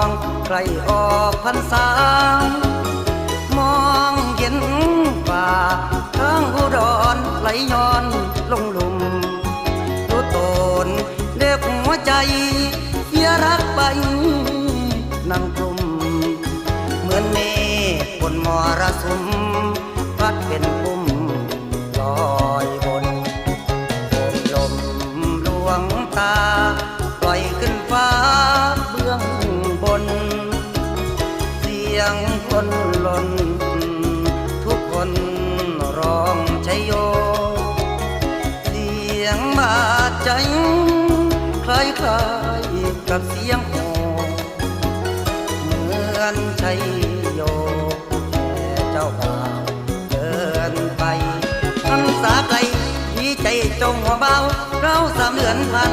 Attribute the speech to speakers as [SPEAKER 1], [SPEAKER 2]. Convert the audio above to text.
[SPEAKER 1] องใกล้ออกพรรษามองเห็นป่าทางอุดรไหลย้อนลงหลุมรู้ตนเด็กหัวใจเสียรักไปนั่งกลุ่มเหมือนเมฆบนมรสุมพัดเป็นปุ่มลอยบนโอบลมลวงตาปล่อยขึ้นฟ้าเบื้องบนเสียงคนหล่นทุกคนร้องชัยโยเสียงบาดใจคล้ายๆกับเสียงโห่เหมือนชัยโยแค่เจ้าบ่าวเดินไปพรรษาไกลที่ใจจงหัวเบาเรา3 เดือนผ่าน